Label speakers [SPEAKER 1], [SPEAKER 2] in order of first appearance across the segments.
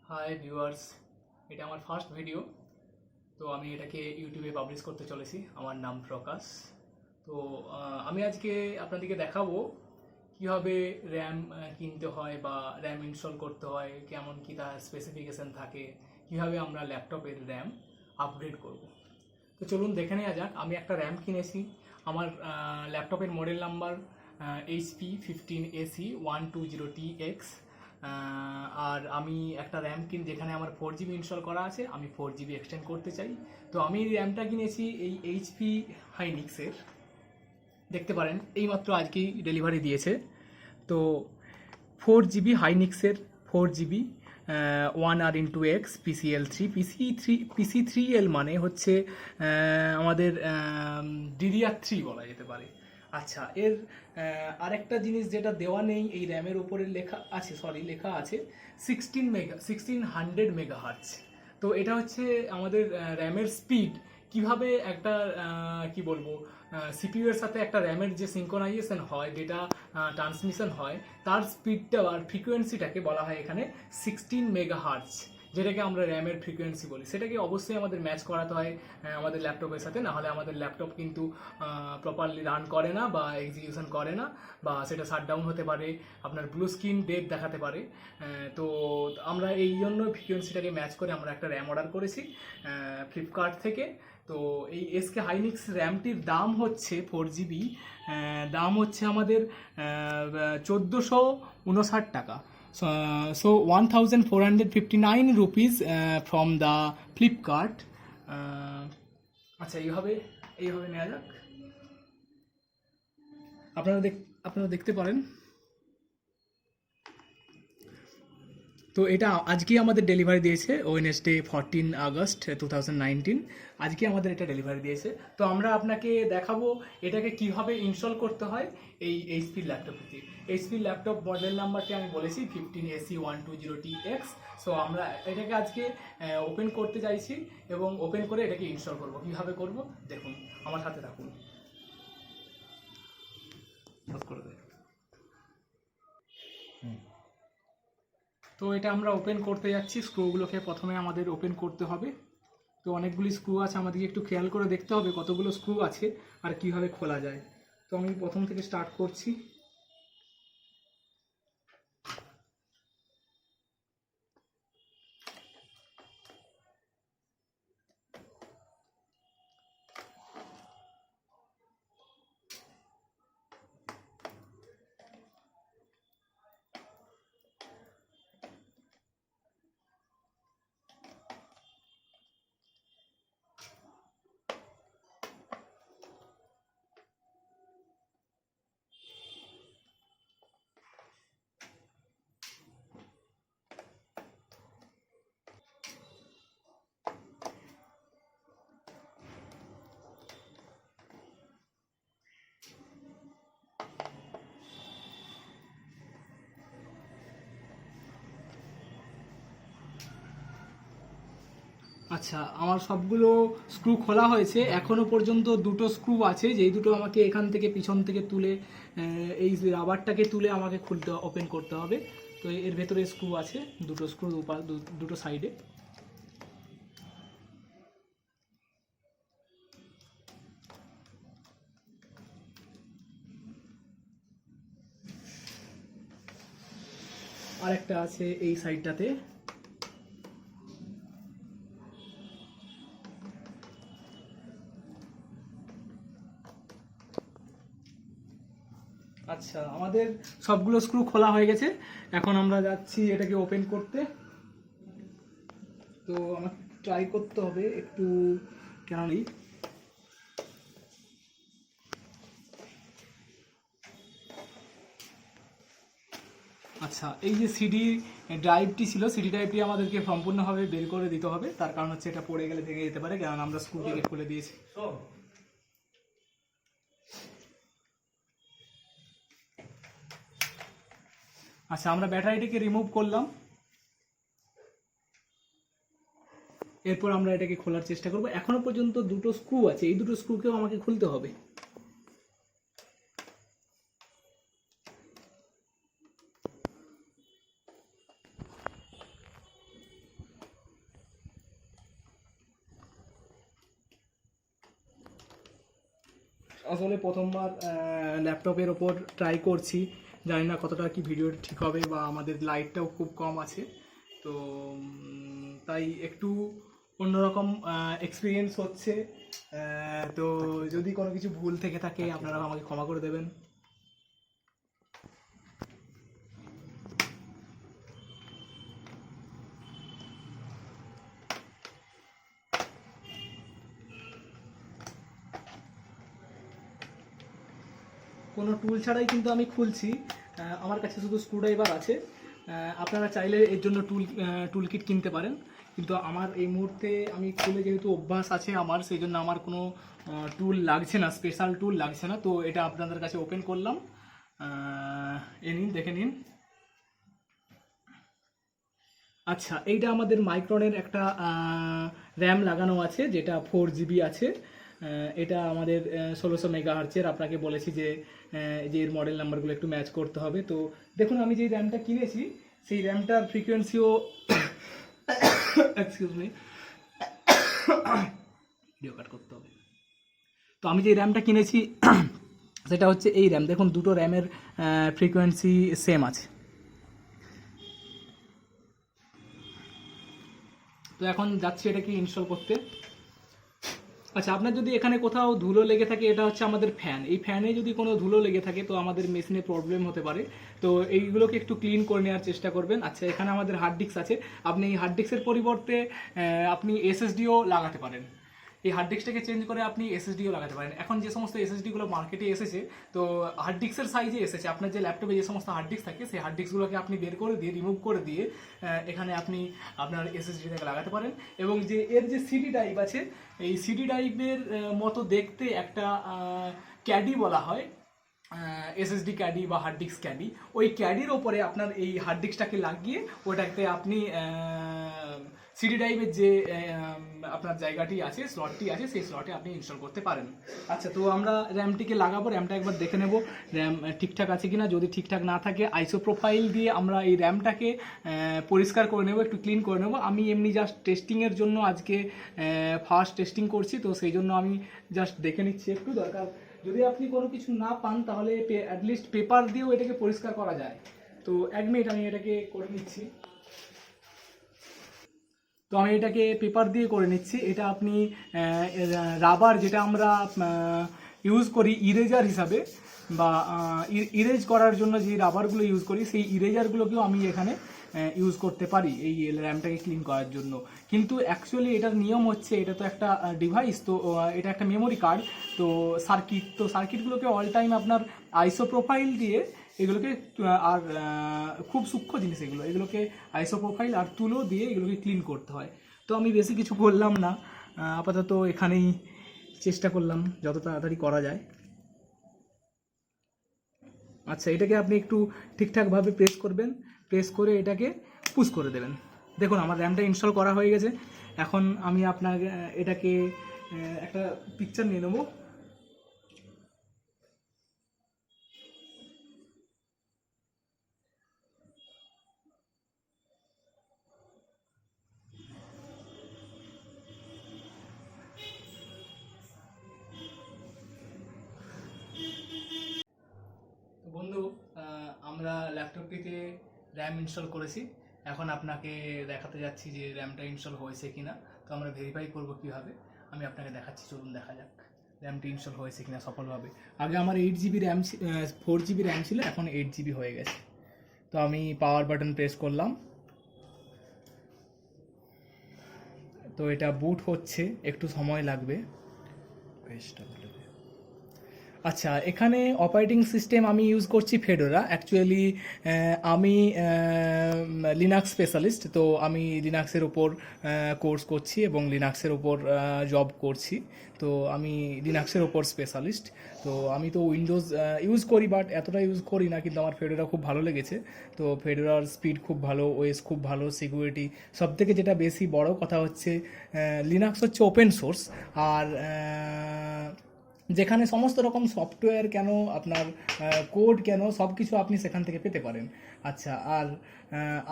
[SPEAKER 1] Hi viewers, এটা আমার first video. তো আমি এটাকে ইউটিউবে পাবলিশ করতে চলেছি। আমার নাম প্রকাশ। তো আমি আজকে আপনাদেরকে দেখাবো কীভাবে র্যাম কিনতে হয় বা র্যাম ইনস্টল করতে হয়, কেমন কী তার স্পেসিফিকেশান থাকে, কীভাবে আমরা ল্যাপটপের র্যাম আপগ্রেড করব। তো চলুন দেখে নেওয়া যাক। আমি একটা র্যাম কিনেছি। আমার ল্যাপটপের মডেল নাম্বার HP15AC120TX। আর আমি একটা র্যাম যেখানে আমার 4GB ইনস্টল করা আছে, আমি 4GB এক্সটেন্ড করতে চাই। তো আমি এই র্যামটা কিনেছি এই HP হাইনিক্সের। দেখতে পারেন এইমাত্র আজকেই ডেলিভারি দিয়েছে। তো 4GB হাইনিক্সের 4GB 1R x PCL3 PC3L মানে হচ্ছে আমাদের DDR3 বলা যেতে পারে। আচ্ছা, এর আরেকটা জিনিস যেটা দেওয়া নেই এই র্যামের উপরে লেখা আছে 1600 মেগাহার্টজ। তো এটা হচ্ছে আমাদের র্যামের স্পিড। কিভাবে একটা কি বলবো, সিপিইউ এর সাথে একটা র্যামের যে সিঙ্ক্রোনাইজেশন হয়, ডেটা ট্রান্সমিশন হয়, তার স্পিডটা আর ফ্রিকোয়েন্সিটাকে বলা হয় এখানে 16 মেগাহার্টজ, যেটাকে আমরা র্যামের ফ্রিকোয়েন্সি বলি। সেটাকে অবশ্যই আমাদের ম্যাচ করাতে হয় আমাদের ল্যাপটপের সাথে, না হলে আমাদের ল্যাপটপ কিন্তু প্রপারলি রান করে না বা এক্সিকিউশন করে না, বা সেটা শাটডাউন হতে পারে, আপনার ব্লু স্ক্রিন ডেট দেখাতে পারে। তো আমরা এই জন্য ফ্রিকোয়েন্সিটাকে ম্যাচ করে আমরা একটা র্যাম অর্ডার করেছি ফ্লিপকার্ট থেকে। তো এই এসকে হাইনিক্স র্যামটির দাম হচ্ছে 4GB, দাম হচ্ছে আমাদের 1459 টাকা। So 1459 rupees from the Flipkart. আচ্ছা, এইভাবে নেওয়া যাক। আপনারা দেখতে পারেন। তো এটা আজকে আমাদের ডেলিভারি দিয়েছে, ওয়েডনেসডে 14 আগস্ট 2019। আজকে আমাদের এটা ডেলিভারি দিয়েছে। তো আমরা আপনাকে দেখাবো এটাকে কিভাবে ইনস্টল করতে হয় এই এইচপির ল্যাপটপে। এইচপির ল্যাপটপ মডেল নাম্বারটি আমি বলেছি 15AC120TX। সো আমরা এটাকে আজকে ওপেন করতে চাইছি এবং ওপেন করে এটাকে ইনস্টল করব। কীভাবে করব দেখুন, আমার সাথে থাকুন। করে দেয়। তো এটা আমরা ওপেন করতে যাচ্ছি। স্ক্রুগুলোকে প্রথমে আমাদের ওপেন করতে হবে। তো অনেকগুলি স্ক্রু আছে, আমাদেরকে একটু খেয়াল করে দেখতে হবে কতগুলো স্ক্রু আছে আর কিভাবে খোলা যায়। তো আমি প্রথম থেকে স্টার্ট করছি। আচ্ছা, আমার সবগুলো স্ক্রু খোলা হয়েছে। এখনো পর্যন্ত দুটো স্ক্রু আছে, যেই দুটো আমাকে এখান থেকে পিছন থেকে তুলে এই রাবারটাকে তুলে আমাকে ওপেন করতে হবে। তো এর ভেতরে স্ক্রু আছে, দুটো স্ক্রু দুটো সাইডে। আরেকটা আছে এই সাইডটাতে। আচ্ছা, আমাদের সবগুলো স্ক্রু খোলা হয়ে গেছে। এখন আমরা যাচ্ছি এটাকে ওপেন করতে। তো আমাকে ট্রাই করতে হবে একটু, কেন নেই। আচ্ছা, এই যে সিডি ড্রাইভটি ছিল, সিডি ড্রাইভটি আমাদেরকে সম্পূর্ণভাবে বের করে দিতে হবে। তার কারণ হচ্ছে এটা পড়ে গেলে ভেঙে যেতে পারে, কারণ আমরা স্ক্রুটিকে খুলে দিয়েছি। আচ্ছা, আমরা ব্যাটারিটিকে রিমুভ করলাম। এরপর আমরা এটাকে খোলার চেষ্টা করব। এখনো পর্যন্ত দুটো স্ক্রু আছে, এই দুটো স্ক্রুকেও আমাকে খুলতে হবে। আসলে প্রথমবার ল্যাপটপের ওপর ট্রাই করছি, জানি না কতটা কি ভিডিও ঠিক হবে, বা আমাদের লাইটটাও খুব কম আছে, তো তাই একটু অন্যরকম এক্সপিরিয়েন্স হচ্ছে। তো যদি কোনো কিছু ভুল থেকে থাকে আপনারা আমাকে ক্ষমা করে দেবেন। কোনো টুল ছাড়াই কিন্তু আমি খুলছি, আমার কাছে শুধু স্ক্রুড্রাইভার আছে। আপনারা চাইলে এর জন্য টুল কিট কিনতে পারেন, কিন্তু আমার এই মুহূর্তে আমি খুলে যেহেতু অভ্যাস আছে আমার, সেই জন্য আমার কোনো টুল লাগছে না, স্পেশাল টুল লাগছে না। তো এটা আপনাদের কাছে ওপেন করলাম, এ নিন, দেখে নিন। আচ্ছা, এইটা আমাদের মাইক্রনের একটা র্যাম লাগানো আছে, যেটা 4 GB আছে। এটা আমাদের 1600 মেগাহার্জের। আপনাকে বলেছি যে এর মডেল নাম্বারগুলো একটু ম্যাচ করতে হবে। তো দেখুন, আমি যেই র্যামটা কিনেছি সেই র্যামটার ফ্রিকোয়েন্সিও এক্সকিউজ মি, ভিডিও কাট করতে হবে। তো আমি যে র্যামটা কিনেছি সেটা হচ্ছে এই র্যাম। দেখুন, দুটো র্যামের ফ্রিকোয়েন্সি সেম আছে। তো এখন যাচ্ছি এটাকে ইনস্টল করতে। আচ্ছা, আপনার যদি এখানে কোথাও ধুলো লেগে থাকে, এটা হচ্ছে আমাদের ফ্যান। এই ফ্যানে যদি কোনো ধুলো লেগে থাকে তো আমাদের মেশিনে প্রবলেম হতে পারে। তো এইগুলোকে একটু ক্লিন করে নেওয়ার চেষ্টা করবেন। আচ্ছা, এখানে আমাদের হার্ড ডিস্ক আছে। আপনি এই হার্ড ডিস্কের পরিবর্তে আপনি এসএসডিও লাগাতে পারেন। এই হার্ড ডিস্কটাকে চেঞ্জ করে আপনি এসএসডিও লাগাতে পারেন। এখন যে সমস্ত এসএসডিগুলো মার্কেটে এসেছে, তো হার্ড ডিস্কের সাইজে এসেছে। আপনার যে ল্যাপটপে যে সমস্ত হার্ড ডিস্ক থাকে সেই হার্ড ডিস্কগুলোকে আপনি বের করে দিয়ে, রিমুভ করে দিয়ে এখানে আপনি আপনার এসএসডিটাকে লাগাতে পারেন। এবং যে এর যে সিডি ড্রাইভ আছে, এই সিডি ড্রাইভের মতো দেখতে একটা ক্যাডি বলা হয়, এসএসডি ক্যাডি বা হার্ড ডিস্ক ক্যাডি, ওই ক্যাডির ওপরে আপনার এই হার্ড ডিস্কটাকে লাগিয়ে ওটাতে আপনি সিডি ড্রাইভের যে আপনার জায়গাটি আছে, স্লটটি আছে, সেই স্লটে আপনি ইনস্টল করতে পারেন। আচ্ছা, তো আমরা র্যামটিকে লাগাবো, র্যামটা একবার দেখে নেব র্যাম ঠিকঠাক আছে কিনা। যদি ঠিকঠাক না থাকে আইসো প্রোফাইল দিয়ে আমরা এই র্যামটাকে পরিষ্কার করে নেব, একটু ক্লিন করে নেব। আমি এমনি জাস্ট টেস্টিংয়ের জন্য আজকে ফার্স্ট টেস্টিং করছি, তো সেই জন্য আমি জাস্ট দেখে নিচ্ছি একটু। দরকার যদি আপনি কোনো কিছু না পান তাহলে অ্যাটলিস্ট পেপার দিয়েও এটাকে পরিষ্কার করা যায়। তো 1 মিনিট আমি এটাকে করে নিচ্ছি। তো আমি এটাকে পেপার দিয়ে করে নিচ্ছি। এটা আপনি রাবার, যেটা আমরা ইউজ করি ইরেজার হিসাবে, বা ইরেজ করার জন্য যে রাবারগুলো ইউজ করি, সেই ইরেজারগুলোকেও আমি এখানে ইউজ করতে পারি এই র্যামটাকে ক্লিন করার জন্য। কিন্তু অ্যাকচুয়ালি এটার নিয়ম হচ্ছে, এটা তো একটা ডিভাইস, তো এটা একটা মেমোরি কার্ড, তো সার্কিটগুলোকে অল টাইম আপনার আইসো প্রোফাইল দিয়ে এগুলোকে, আর খুব সূক্ষ্ম জিনিস এগুলোকে আইসো প্রোফাইল আর তুলো দিয়ে এগুলোকে ক্লিন করতে হয়। তো আমি বেশি কিছু করলাম না, আপাতত এখানেই চেষ্টা করলাম যত তাড়াতাড়ি করা যায়। আচ্ছা, এটাকে আপনি একটু ঠিকঠাকভাবে প্রেস করবেন, প্রেস করে এটাকে পুশ করে দেবেন। দেখুন, আমার র্যামটা ইনস্টল করা হয়ে গেছে। এখন আমি আপনাকে এটাকে একটা পিকচার নিয়ে নেবো। তো বন্ধু, আমরা ল্যাপটপটিতে র্যাম ইনস্টল করেছি। এখন আপনাকে দেখাতে যাচ্ছি যে র্যামটা ইনস্টল হয়েছে কিনা। তো আমরা ভেরিফাই করব কীভাবে, আমি আপনাকে দেখাচ্ছি, চলুন দেখা যাক র্যামটি ইনস্টল হয়েছে কিনা সফলভাবে। আগে আমার 8 GB র্যাম, 4 GB র্যাম ছিল, এখন 8 GB হয়ে গেছে। তো আমি পাওয়ার বাটন প্রেস করলাম, তো এটা বুট হচ্ছে, একটু সময় লাগবে। আচ্ছা, এখানে অপারেটিং সিস্টেম আমি ইউজ করছি ফেডোরা। অ্যাকচুয়ালি আমি লিনাক্স স্পেশালিস্ট, তো আমি লিনাক্সের ওপর কোর্স করছি এবং লিনাক্সের ওপর জব করছি। তো আমি লিনাক্সের ওপর স্পেশালিস্ট। তো আমি তো উইন্ডোজ ইউজ করি, বাট এতটা ইউজ করি না, কিন্তু আমার ফেডোরা খুব ভালো লেগেছে। তো ফেডোরার স্পিড খুব ভালো, ওএস খুব ভালো, সিকিউরিটি সবথেকে যেটা বেশি বড় কথা হচ্ছে, লিনাক্স হচ্ছে ওপেন সোর্স, আর যেখানে সমস্ত রকম সফটওয়্যার কেন, আপনার কোড কেন, সব কিছু আপনি সেখান থেকে পেতে পারেন। আচ্ছা,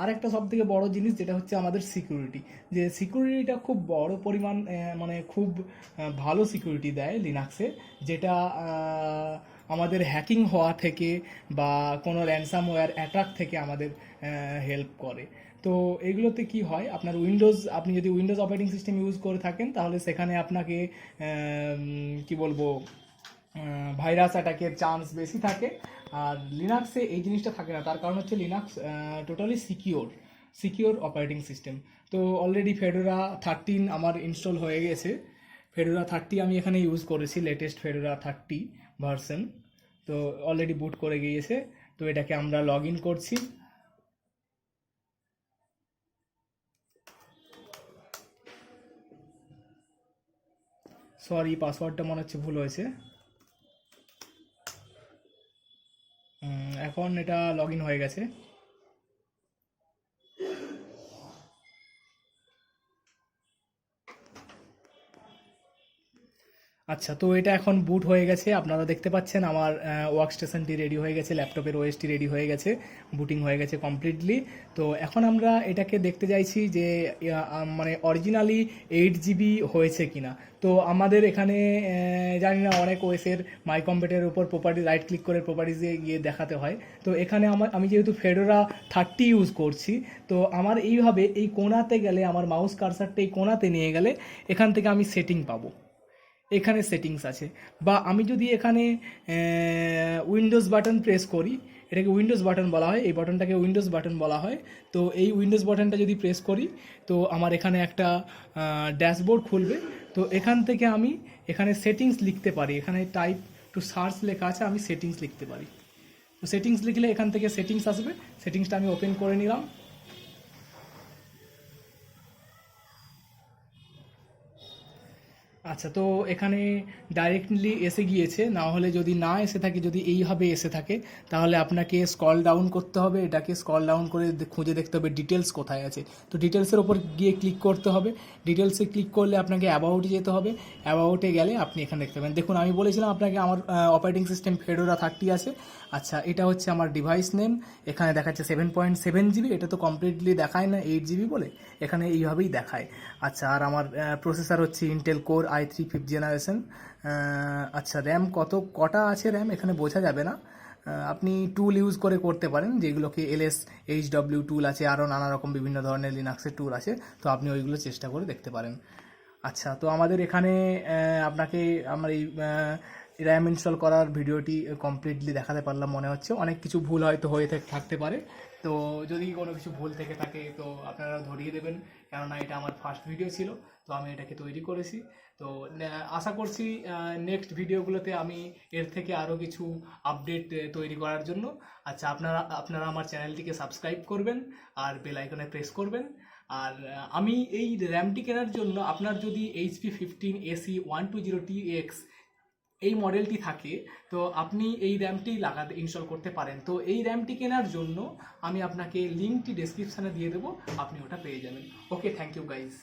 [SPEAKER 1] আর একটা সব থেকে বড় জিনিস যেটা হচ্ছে আমাদের সিকিউরিটি, যে সিকিউরিটিটা খুব বড় পরিমাণ, মানে খুব ভালো সিকিউরিটি দেয় লিনাক্সে, যেটা আমাদের হ্যাকিং হওয়া থেকে বা কোনো র্যানসামওয়্যার অ্যাটাক থেকে আমাদের হেল্প করে। তো এগুলোতে কি হয়, আপনার আপনি যদি উইন্ডোজ অপারেটিং সিস্টেম ইউজ করে থাকেন তাহলে সেখানে আপনাকে কি বলবো, ভাইরাস অ্যাটাকের চান্স বেশি থাকে। আর লিনাক্সে এই জিনিসটা থাকে না, তার কারণ হচ্ছে Linux totally secure operating system. তো অলরেডি ফেডোরা 13 আমার ইনস্টল হয়ে গেছে। ফেডোরা 30 আমি এখানে ইউজ করেছি, লেটেস্ট ফেডোরা 30 ভার্সন। তো অলরেডি বুট করে গিয়েছে। তো এটাকে আমরা লগ ইন করছি। সরি, পাসওয়ার্ডটা মনে হচ্ছে ভুল হয়েছে। এখন এটা লগ ইন হয়ে গেছে। আচ্ছা, তো এটা এখন বুট হয়ে গেছে, আপনারা দেখতে পাচ্ছেন আমার ওয়ার্ক স্টেশনটি রেডি হয়ে গেছে, ল্যাপটপের ওএসটি রেডি হয়ে গেছে, বুটিং হয়ে গেছে কমপ্লিটলি। তো এখন আমরা এটাকে দেখতে চাইছি যে মানে অরিজিনালি 8 GB হয়েছে কিনা। তো আমাদের এখানে জানি না, অনেক ওএসের মাই কম্পিউটারের উপর প্রপার্টি রাইট ক্লিক করে প্রপার্টিসে গিয়ে দেখাতে হয়। তো এখানে আমি যেহেতু ফেডোরা 30 ইউজ করছি, তো আমার এইভাবে এই কোণাতে গেলে, আমার মাউস কার্সারটা এই কোণাতে নিয়ে গেলে এখান থেকে আমি সেটিং পাবো। এখানে সেটিংস আছে। বা আমি যদি এখানে উইন্ডোজ বাটন প্রেস করি, এটাকে উইন্ডোজ বাটন বলা হয়, এই বাটনটাকে উইন্ডোজ বাটন বলা হয়। তো এই উইন্ডোজ বাটনটা যদি প্রেস করি, তো আমার এখানে একটা ড্যাশবোর্ড খুলবে। তো এখান থেকে আমি এখানে সেটিংস লিখতে পারি, এখানে টাইপ টু সার্চ লেখা আছে, আমি সেটিংস লিখতে পারি। তো সেটিংস লিখলে এখান থেকে সেটিংস আসবে, সেটিংসটা আমি ওপেন করে নিলাম। আচ্ছা, তো এখানে ডাইরেক্টলি এসে গিয়েছে। না হলে যদি না এসে থাকে, যদি এইভাবে এসে থাকে, তাহলে আপনাকে স্ক্রল ডাউন করতে হবে, এটাকে স্ক্রল ডাউন করে খুঁজে দেখতে হবে ডিটেলস কোথায় আছে। তো ডিটেলসের ওপর গিয়ে ক্লিক করতে হবে। ডিটেলসে ক্লিক করলে আপনাকে অ্যাবাউটে যেতে হবে। অ্যাবাউটে গেলে আপনি এখানে দেখতে পাবেন, দেখুন আমি বলেছিলাম আপনাকে আমার অপারেটিং সিস্টেম ফেডোরা 30 আছে। আচ্ছা, এটা হচ্ছে আমার ডিভাইস নেম, এখানে দেখাচ্ছে 7.7 GB, এটা তো কমপ্লিটলি দেখায় না 8 GB বলে, এখানে এইভাবেই দেখায়। আচ্ছা, আর আমার প্রসেসর হচ্ছে Intel core i3 5th generation. আচ্ছা, র্যাম কটা আছে র্যাম এখানে বোঝা যাবে না। আপনি টুল ইউজ করে করতে পারেন, যেগুলোকে LSHW টুল আছে, আরও নানা রকম বিভিন্ন ধরনের লিনাক্সের টুল আছে, তো আপনি ওইগুলো চেষ্টা করে দেখতে পারেন। আচ্ছা, তো আমাদের এখানে আপনাকে আমার এই র্যাম ইনস্টল করার ভিডিওটি কমপ্লিটলি দেখাতে পারলাম মনে হচ্ছে। অনেক কিছু ভুল হয়তো হয়ে থাকতে পারে, তো যদি কোনো কিছু ভুল থেকে থাকে তো আপনারা ধরিয়ে দেবেন, কেননা এটা আমার ফার্স্ট ভিডিও ছিল, তো আমি এটাকে তৈরি করেছি। তো আশা করছি নেক্সট ভিডিওগুলোতে আমি এর থেকে আরও কিছু আপডেট তৈরি করার জন্য। আচ্ছা, আপনারা আমার চ্যানেলটিকে সাবস্ক্রাইব করবেন আর বেল আইকনে প্রেস করবেন। আর আমি এই র্যামটি কেনার জন্য, আপনার যদি HP 15AC 120TX এই মডেলটি থাকে, তো আপনি এই র্যামটি ইনস্টল করতে পারেন। তো এই র্যামটি কেনার জন্য আমি আপনাকে লিঙ্কটি ডেসক্রিপশানে দিয়ে দেবো, আপনি ওটা পেয়ে যাবেন। ওকে, থ্যাংক ইউ গাইজ।